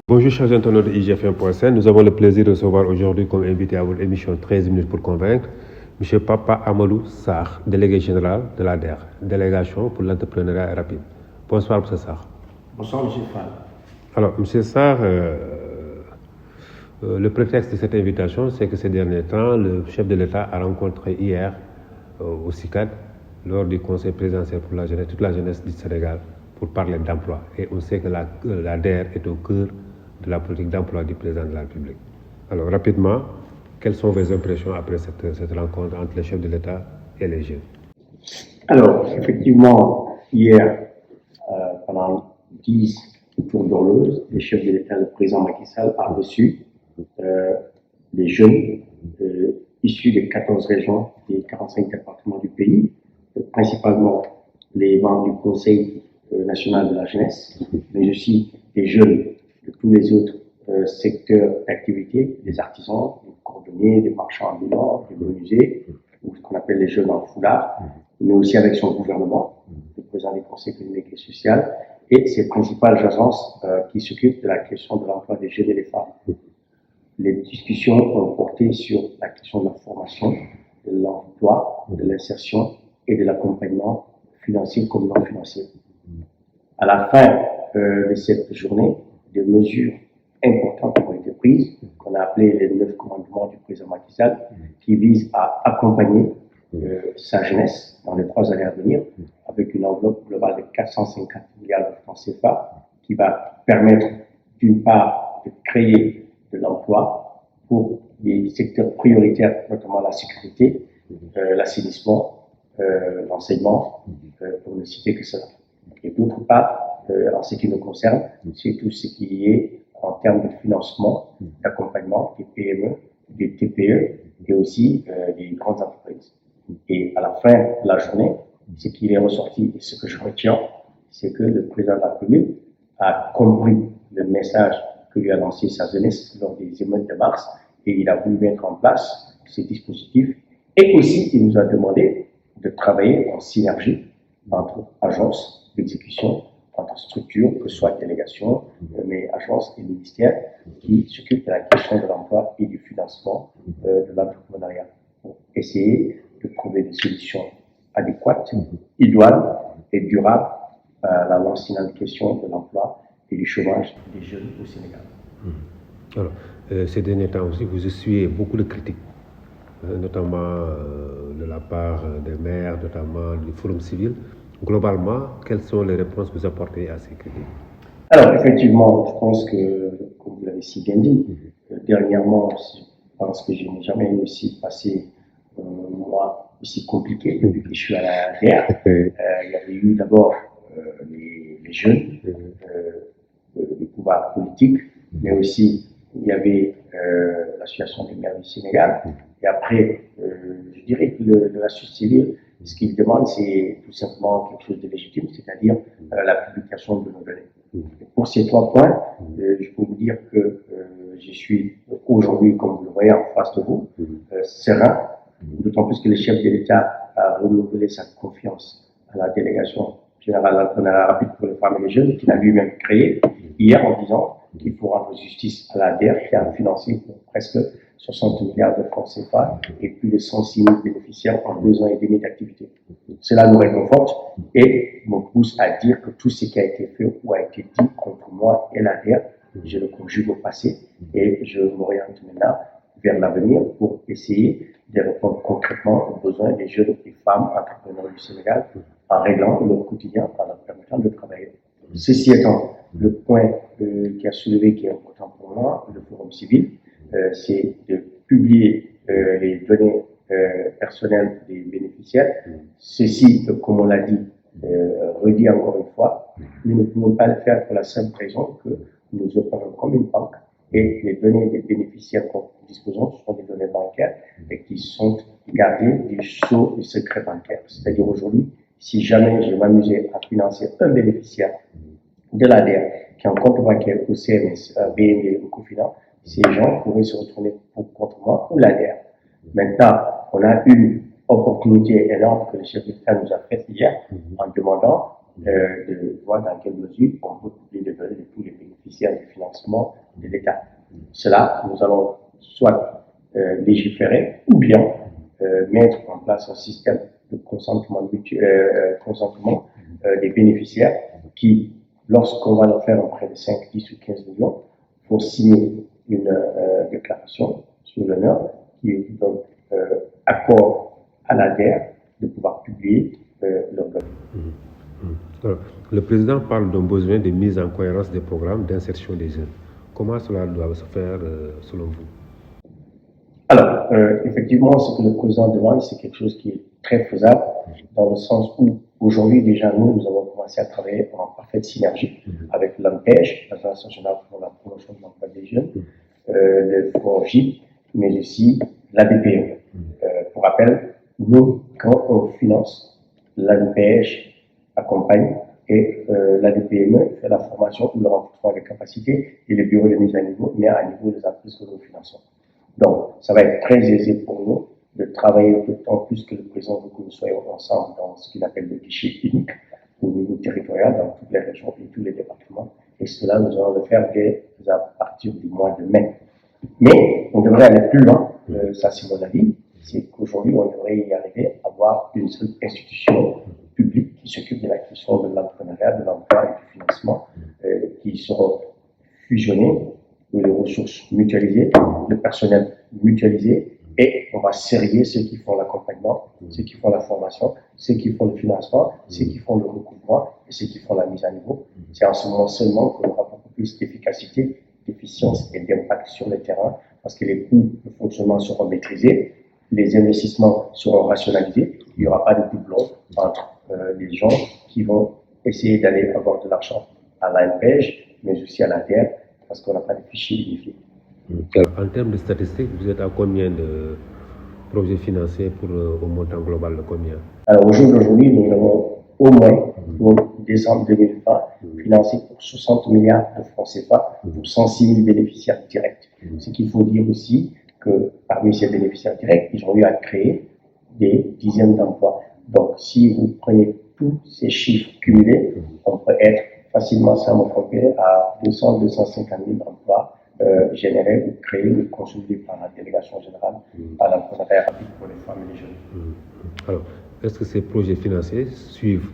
Bonjour chers internautes de IGF1.sn, nous avons le plaisir de recevoir aujourd'hui comme invité à votre émission 13 minutes pour convaincre M. Papa Amadou Sarr, délégué général de la DER, Délégation pour l'entrepreneuriat rapide. Bonsoir M. Sarr. Bonsoir M. Fall. Alors M. Sarr, le prétexte de cette invitation, c'est que ces derniers temps, le chef de l'État a rencontré hier au CICAD, lors du conseil présidentiel pour la jeunesse, toute la jeunesse du Sénégal, pour parler d'emploi. Et on sait que la DER est au cœur de la politique d'emploi du président de la République. Alors rapidement, quelles sont vos impressions après cette rencontre entre les chefs de l'État et les jeunes? Alors, effectivement, hier, pendant 10 tours d'horloge, le chef de l'État, le président Macky Sall, a reçu des jeunes issus des 14 régions et 45 départements du pays, principalement les membres du Conseil national de la jeunesse, mais aussi des jeunes de tous les autres secteurs d'activité, des artisans, des cordonniers, des marchands ambulants, des menuisiers, ou ce qu'on appelle les jeunes en foulard, mais aussi avec son gouvernement, le président du Conseil économique et social, et ses principales agences qui s'occupent de la question de l'emploi des jeunes et des femmes. Les discussions ont porté sur la question de la formation, de l'emploi, de l'insertion et de l'accompagnement financier comme non financier. À la fin de cette journée, des mesures importantes ont été prises, qu'on a appelées les 9 commandements du président Macky Sall, qui visent à accompagner sa jeunesse dans les 3 années à venir, avec une enveloppe globale de 450 milliards de francs CFA, qui va permettre d'une part de créer de l'emploi pour des secteurs prioritaires, notamment la sécurité, l'assainissement, l'enseignement, pour ne citer que cela. Et d'autre part, en ce qui nous concerne, c'est tout ce qui est en termes de financement, d'accompagnement des PME, des TPE et aussi des grandes entreprises. Et à la fin de la journée, ce qui est ressorti et ce que je retiens, c'est que le président de la République a compris le message que lui a lancé sa jeunesse lors des émeutes de mars et il a voulu mettre en place ces dispositifs. Et aussi, il nous a demandé de travailler en synergie entre agences d'exécution, entre structures, que ce soit délégations, mais agences et ministères qui s'occupent de la question de l'emploi et du financement de l'entrepreneuriat pour essayer de trouver des solutions adéquates, idoines et durables à la lancinante question de l'emploi et du chômage des jeunes au Sénégal. Alors, ces derniers temps aussi, vous essuyez beaucoup de critiques, notamment de la part des maires, notamment du Forum civil. Globalement, quelles sont les réponses que vous apportez à ces critiques? Alors, effectivement, je pense que, comme vous l'avez si bien dit, dernièrement, je pense que je n'ai jamais aussi passé un mois aussi compliqué depuis que je suis à la DER. Il y avait eu d'abord les jeunes, les pouvoirs politiques, mais aussi il y avait l'association des maires du Sénégal. Et après, je dirais que la société civile, ce qu'il demande, c'est tout simplement quelque chose de légitime, c'est-à-dire la publication de nos données. Et pour ces 3 points, je peux vous dire que je suis aujourd'hui, comme vous le voyez en face de vous, serein, d'autant plus que le chef de l'État a renouvelé sa confiance à la délégation générale d'entrepreneuriat rapide pour les femmes et les jeunes, qu'il a lui-même créé hier en disant qu'il faut rendre justice à la DER qui a financé pour presque 60 milliards de francs CFA et plus de 106 000 bénéficiaires en 2 ans et demi d'activité. Cela nous réconforte et me pousse à dire que tout ce qui a été fait ou a été dit contre moi et la DER, je le conjugue au passé et je m'oriente maintenant vers l'avenir pour essayer de répondre concrètement aux besoins des jeunes et femmes entrepreneurs du Sénégal en réglant leur quotidien, en leur permettant de travailler. Ceci étant, le point qui a soulevé, qui est important pour moi, le Forum civil, c'est de publier les données personnelles des bénéficiaires. Ceci, comme on l'a dit, redit encore une fois, nous ne pouvons pas le faire pour la simple raison que nous opérons comme une banque et les données des bénéficiaires dont nous disposons sont des données bancaires et qui sont gardées du sceau du secret bancaire. C'est-à-dire aujourd'hui, si jamais je m'amusais à financer un bénéficiaire de l'ADER qui a un compte bancaire au CNS, BNB ou Cofinan, ces gens pourraient se retourner contre moi ou l'ADER. Maintenant, on a une opportunité énorme que le chef d'État nous a faite hier en demandant de voir dans quelle mesure on peut publier les données de tous les bénéficiaires du financement de l'État. Cela, nous allons soit légiférer ou bien mettre en place un système de consentement des bénéficiaires qui, lorsqu'on va leur faire un prêt de 5, 10 ou 15 millions, faut signer une déclaration sur l'honneur qui donne accord à la DER de pouvoir publier leurs données. Le président parle d'un besoin de mise en cohérence des programmes d'insertion des jeunes. Comment cela doit se faire selon vous? Alors, effectivement, ce que le président demande, c'est quelque chose qui est très faisable, dans le sens où aujourd'hui déjà nous avons commencé à travailler en parfaite synergie avec l'ANPEJ, l'Agence nationale pour la promotion de l'emploi des jeunes, le FONGIP, mais aussi l'ADPME. Pour rappel, nous, quand on finance, l'ANPEJ accompagne et l'ADPME fait la formation ou le renforcement des capacités et le bureau de mise à niveau met à niveau les entreprises que nous finançons. Donc, ça va être très aisé pour nous de travailler d'autant plus que le président veut que nous soyons ensemble dans ce qu'il appelle le guichet unique au niveau territorial dans toutes les régions et tous les départements. Et cela, nous allons le faire dès à partir du mois de mai. Mais on devrait aller plus loin, ça c'est mon avis, c'est qu'aujourd'hui on devrait y arriver à avoir une seule institution publique qui s'occupe de la question de l'entrepreneuriat, de l'emploi et du financement, qui seront fusionnés, les ressources mutualisées, le personnel mutualisé, et on va serrer ceux qui font l'accompagnement, ceux qui font la formation, ceux qui font le financement, ceux qui font le recouvrement et ceux qui font la mise à niveau. C'est en ce moment seulement qu'on aura beaucoup plus d'efficacité, d'efficience et d'impact sur le terrain, parce que les coûts de fonctionnement seront maîtrisés, les investissements seront rationalisés, il n'y aura pas de doublons entre les gens qui vont essayer d'aller avoir de l'argent à l'ANPEJ, mais aussi à la terre, parce qu'on n'a pas de fichiers unifiés. En termes de statistiques, vous êtes à combien de projets financés pour au montant global de combien? Alors au jour d'aujourd'hui, nous avons au moins, pour décembre 2020, financé pour 60 milliards de francs CFA pour 106 000 bénéficiaires directs. Ce qu'il faut dire aussi que parmi ces bénéficiaires directs, ils ont eu à créer des dizaines d'emplois. Donc si vous prenez tous ces chiffres cumulés, on peut être facilement, sans me tromper, à 200-250 000 emplois générés ou créés ou consolidés par la délégation générale à l'entrepreneuriat rapide pour les femmes et les jeunes. Alors, est-ce que ces projets financiers suivent?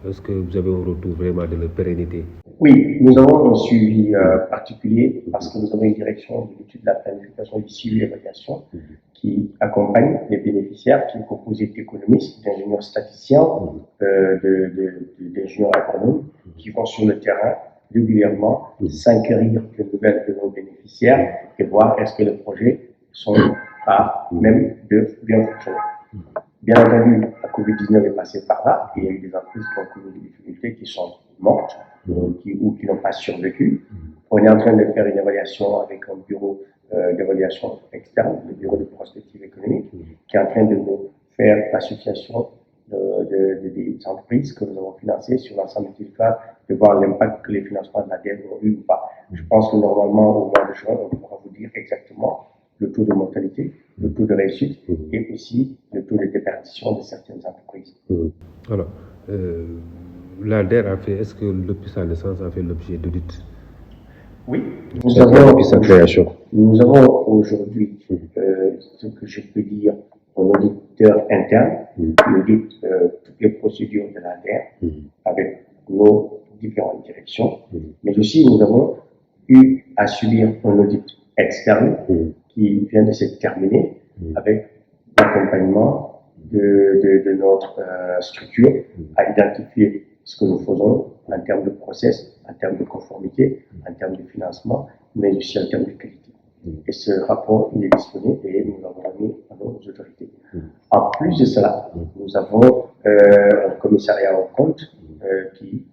Est-ce que vous avez un retour vraiment de leur pérennité? Oui, nous avons un suivi particulier parce que nous avons une direction de l'étude de la planification, du suivi et l'évaluation qui accompagne les bénéficiaires, qui est composée d'économistes, d'ingénieurs statisticiens, d'ingénieurs agronomes qui vont sur le terrain régulièrement s'inquérir des nouvelles de nos bénéficiaires et voir est-ce que les projets sont à même de bien fonctionner. Bien entendu, la Covid-19 est passée par là et il y a eu des entreprises qui ont connu des difficultés qui sont mortes ou qui n'ont pas survécu. On est en train de faire une évaluation avec un bureau d'évaluation externe, le bureau de prospective économique, qui est en train de nous faire l'association des entreprises que nous avons financées sur l'ensemble du territoire, de voir l'impact que les financements de la DER ont eu ou pas. Je pense que normalement, au mois de juin, on pourra vous dire exactement le taux de mortalité, le taux de réussite et aussi le taux de déperdition de certaines entreprises. Alors, la DER a fait, est-ce que depuis sa naissance a fait l'objet d'audit? Oui, nous avons aujourd'hui ce que je peux dire un auditeur interne qui audite toutes les procédures de la DER avec nos différentes directions, mais aussi nous avons eu à subir un audit externe qui vient de se terminer avec l'accompagnement de notre structure à identifier ce que nous faisons en termes de process, en termes de conformité, en termes de financement, mais aussi en termes de qualité. Et ce rapport, il est disponible et nous l'avons remis à nos autorités. En plus de cela, nous avons un commissariat aux comptes qui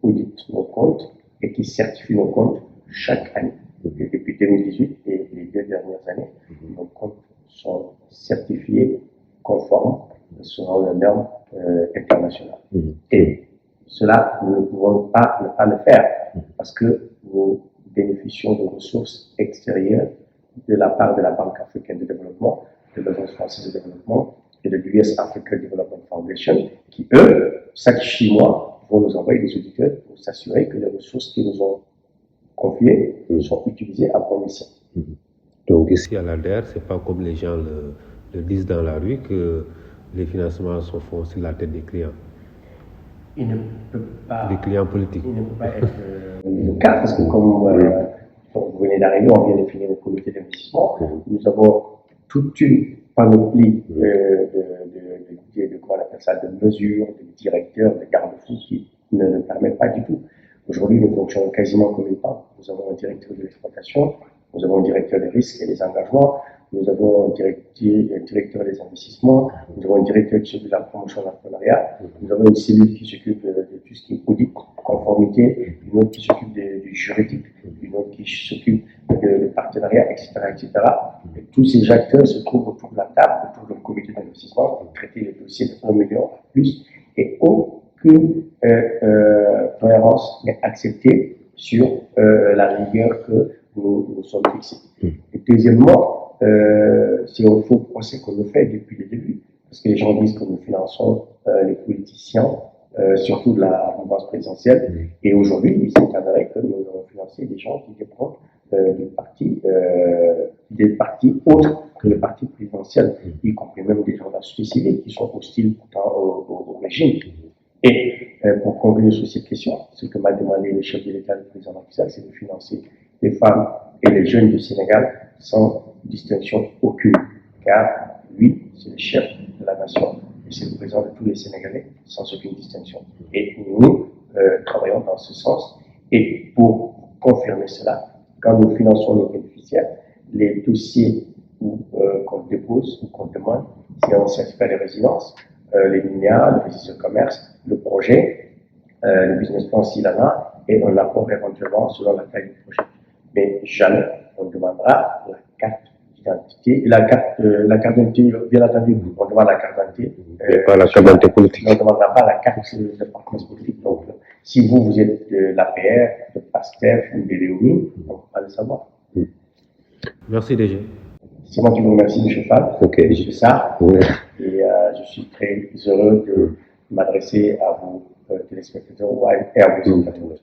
audite nos comptes et qui certifie nos comptes chaque année. Et depuis 2018 et les 2 dernières années, nos comptes sont certifiés conformes selon les normes internationales. Et cela, nous ne pouvons pas ne pas le faire parce que nous bénéficions de ressources extérieures de la part de la Banque africaine de développement, de l'Agence française de développement et de l'US Africa Development Foundation qui, eux, chaque 6 mois, vont nous envoyer des auditeurs pour s'assurer que les ressources qu'ils nous ont confiées sont utilisées à bon escient. Donc ici à l'ADER, c'est pas comme les gens le disent dans la rue que les financements sont faits sur la tête des clients. Il ne peut pas. Des clients politiques. Il ne peut pas être le cas parce que comme vous venez d'arriver, on vient de finir le comité d'investissement. Nous avons toute une panoplie de mesures, de directeurs, de garde-fous qui ne le permettent pas du tout. Aujourd'hui, nous fonctionnons quasiment comme une banque. Nous avons un directeur de l'exploitation, nous avons un directeur des risques et des engagements, nous avons un directeur des investissements, nous avons un directeur qui s'occupe de la promotion de l'entrepreneuriat, nous avons une cellule qui s'occupe de tout ce qui est audit, conformité, une autre qui s'occupe du juridique, une autre qui s'occupe de partenariat, etc., etc. Et tous ces acteurs se trouvent autour de la table, autour d'un comité d'investissement pour traiter les dossiers de 1 million plus et aucune tolérance n'est acceptée sur la rigueur que nous sommes fixés. Et deuxièmement, c'est un faux procès qu'on nous fait depuis le début, parce que les gens disent que nous finançons les politiciens, surtout de la mouvance présidentielle, et aujourd'hui, il s'est avéré que nous avons financé des gens qui dépendent des partis autres que le parti présidentiel, y compris même des gens de la société civile qui sont hostiles pourtant au régime. Et pour conclure sur cette question, ce que m'a demandé le chef de l'État, le président Macky Sall, c'est de financer les femmes et les jeunes du Sénégal sans distinction aucune, car lui, c'est le chef de la nation et c'est le président de tous les Sénégalais sans aucune distinction. Et nous travaillons dans ce sens. Et pour confirmer cela, quand nous finançons nos bénéficiaires, les dossiers qu'on dépose ou qu'on demande, c'est un certificat de résidence, les linéas, le registre de commerce, le projet, le business plan s'il en a, et un apport éventuellement selon la taille du projet. Mais jamais on demandera la carte d'identité, la carte d'identité, bien entendu, on demande la carte d'identité. Pas la carte d'identité politique. On ne demandera pas la carte de partenariat politique. Donc, si vous êtes de l'APR, de PASTEF ou de Léonie, on ne peut pas le savoir. Merci DG. C'est moi qui vous remercie, M. Fall. Ok. Je fais ça. Oui. Et je suis très heureux de m'adresser à vous, téléspectateurs, et à vos internautes.